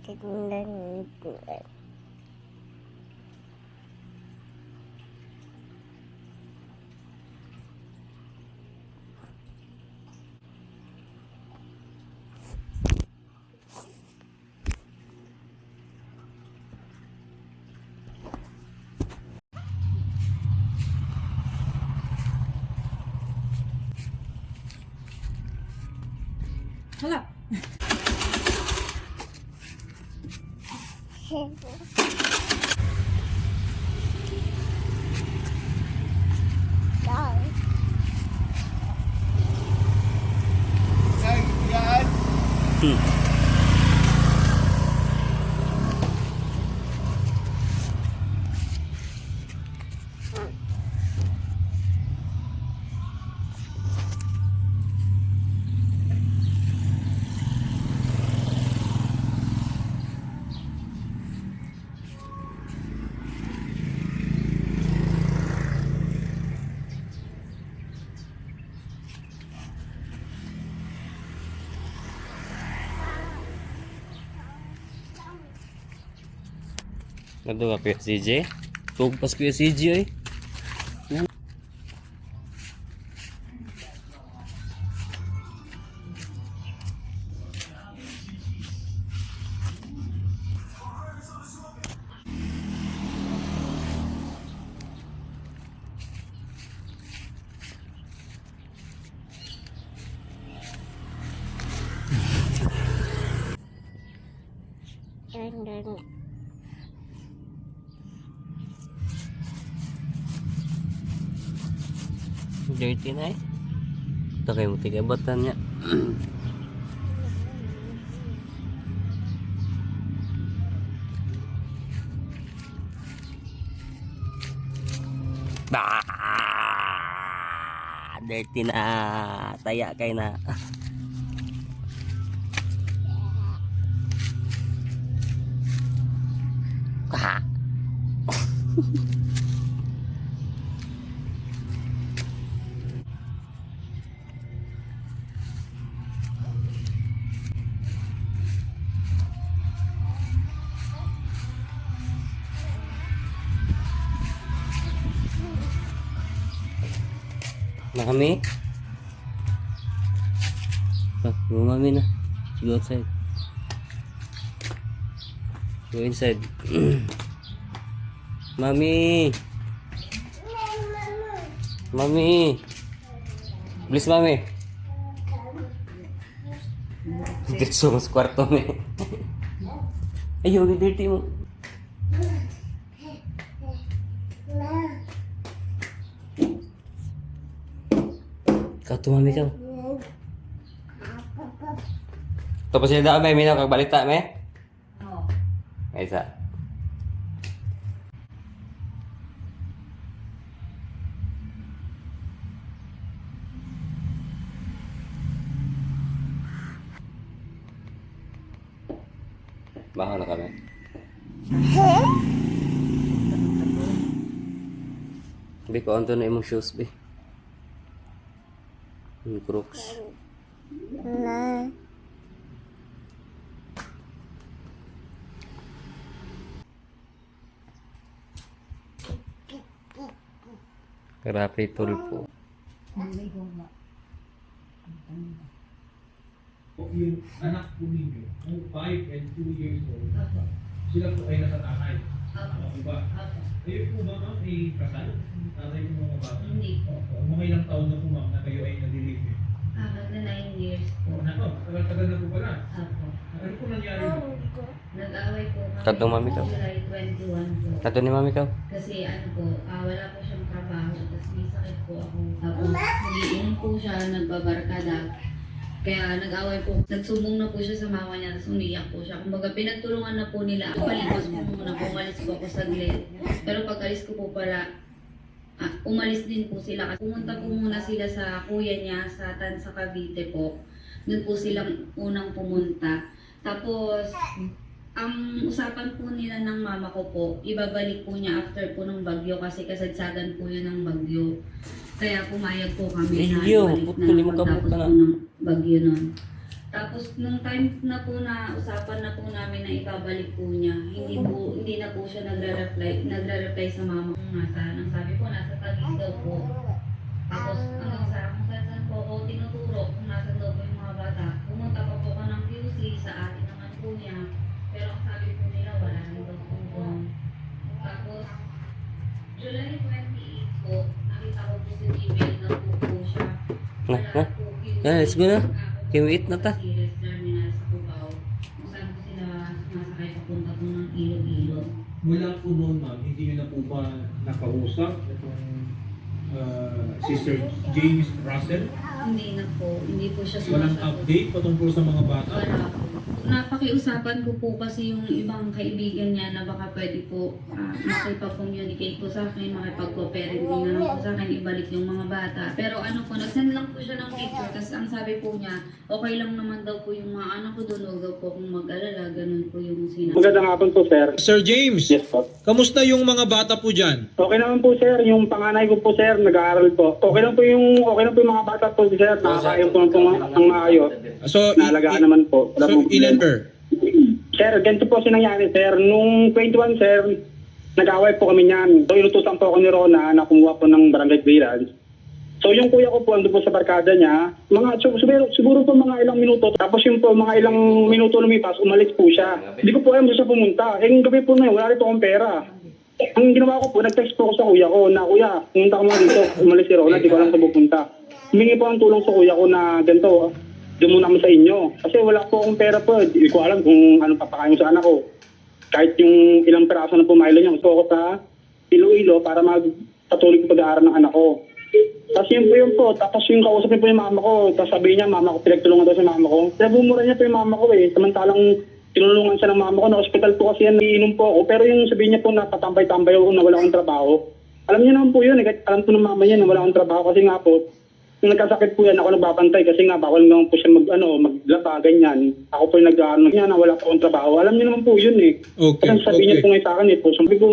Tingnan ko. Hala. Ano ka Kuya CJ? Tugpas Kuya CJ eh. Dirty na eh. Ito kayo matigabatan niya. Dirty na. Taya kayo na. Na kami? Go mami na. Go outside. Go inside. Mami. Mami. Please mami. Dito sa kwarto mo. Ayaw, dirty mo. Kau mami kau. Tapos yung daan may minaw kag balita me? Oo. Isa. Bahala na kami. Bi ko anto na imong shoes bi. Yung Crocs. Na. Karapi tulpo. Yung anak po ninyo, kung 5 and 2 years old, sila po ay nasa tatay. Ano ba? Kayo po ba ma'am ay kasal? Tatay po mga bata? Hindi po. Mga ilang taon na po ma'am na kayo ay nag-deliver? Magna 9 years po. Ano? Tagal-tagal na po pala. Apo. Ano po nangyari mo? Nag-away po kami. Katong mami ka? July 21 po. Kato ni mami kau. Kasi ano po, wala po siyang trabaho. Tapos may sakit po ako. Tapos nagiinom po siya, nagbabarkada. Kaya nag-away po. Nagsumbong na po siya sa mama niya. Tapos umiyak po siya. Kumbaga pinagtulungan na po nila. Palimos po muna. Umalis po ako saglit. Pero pag alis ko po pala, umalis din po sila. Pumunta po muna sila sa kuya niya sa Tansa Cavite po. Doon po silang unang pumunta. Tapos, ang usapan po nila ng mama ko po, ibabalik po niya after po ng bagyo kasi kasagsagan po yun ng bagyo. Kaya pumayag po kami na Iyo, ibalik putuli mo na ka pagtapos na. po ng bagyo nun. Tapos nung time na po na usapan na po namin na ibabalik po niya, hindi na po siya nagre-reply sa mama kung nasaan. Ang sabi po nasa Taguig daw po. Tapos hanggang sa kung saan po ako tinuturo kung nasan daw po yung mga bata. Pumunta pa po ako ng QC sa atin naman po niya. Pero ang sabi po nila wala rin daw po doon. Tapos July 28 po, nakita ko po sa email na po siya. Wala po QC. Let's go na. Kiwit na ta. Series terminal sa Cubao. Kung saan po sila sumasakay papunta po ng Iloilo. Mula po noon, ma'am, hindi nyo na po ba nakausap itong si Sir James Russell? Hindi na po. Hindi po siya Walang sumasagot. update patungkol sa mga bata? Wala po. Napakiusapan ko po kasi yung ibang kaibigan niya na baka pwede po makipag-communicate po sa akin, makipag-co-parenting na lang po sa akin, ibalik yung mga bata. Pero ano po, nag-send lang po siya ng picture kasi ang sabi po niya, okay lang naman daw po yung mga anak ko doon, huwag daw po akong mag-alala, ganun po yung sinabi. Magandang hapon po, sir. Sir James, Yes po. kamusta yung mga bata po dyan? Okay naman po, sir. Yung panganay ko po, sir, nag-aaral po. Okay lang po yung mga bata po, sir. Nakakain po ang maayos. So, Naalagaan naman po. Wala so pong ilan, problema. sir? Sir, ganito po sinangyari, sir. Nung 21, sir, nag-away po kami niyan. So, inutusan po ako ni Rona na kumuha po ng barangay clearance. So, yung kuya ko po, ando po sa barkada niya, siguro po mga ilang minuto. Tapos yung po, mga ilang minuto lumipas, umalis po siya. Hindi ko po alam doon siya pumunta. Yung gabi po na yun, wala rin po akong pera. Ang ginawa ko po, nag-text po ako sa kuya ko na, kuya, pumunta ka muna dito, umalis si Rona, di ko alam sa pupunta. Humingi po ang tulong sa kuya ko na ganito, doon muna kami sa inyo. Kasi wala po akong pera po, di ko alam kung anong papakain sa anak ko. Kahit yung ilang peraso na pumailo niya, gusto ko sa Iloilo para magpatuloy ko pag-aaral ng anak ko. Tapos yun po, tapos yung kausap niya po yung mama ko, tapos sabihin niya, mama ko, pinagtulungan daw si mama ko. Kaya bumura niya po yung mama ko samantalang tinulungan siya ng mama ko, na-hospital po kasi yan, iinom po ako. Pero yung sabihin niya po na patambay-tambay ako na wala akong trabaho. Alam niya naman po yun, alam po ng mama niya na wala akong trabaho kasi nga po, nung nagkasakit po yan, ako nagbabantay kasi nga bawal naman po siya maglaba, ganyan. Ako po yung nag-ano niya na wala po akong trabaho. Alam niya naman po yun eh. Okay, Kasi sabi niya po ngayon sa akin po, sabi ko,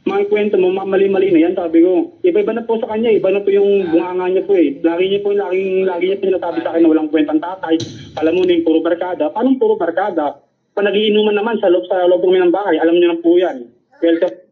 mga kwento mo, mali-mali na yan, sabi ko. Iba-iba na po sa kanya, iba na po yung bunganga niya po eh. Lagi niya po sinasabi sa akin na walang kwentang tatay. Alam mo na yung puro barkada. Paano puro barkada? Pag nagiinuman naman sa loob ng bahay, alam niyo na po yan. Welcome.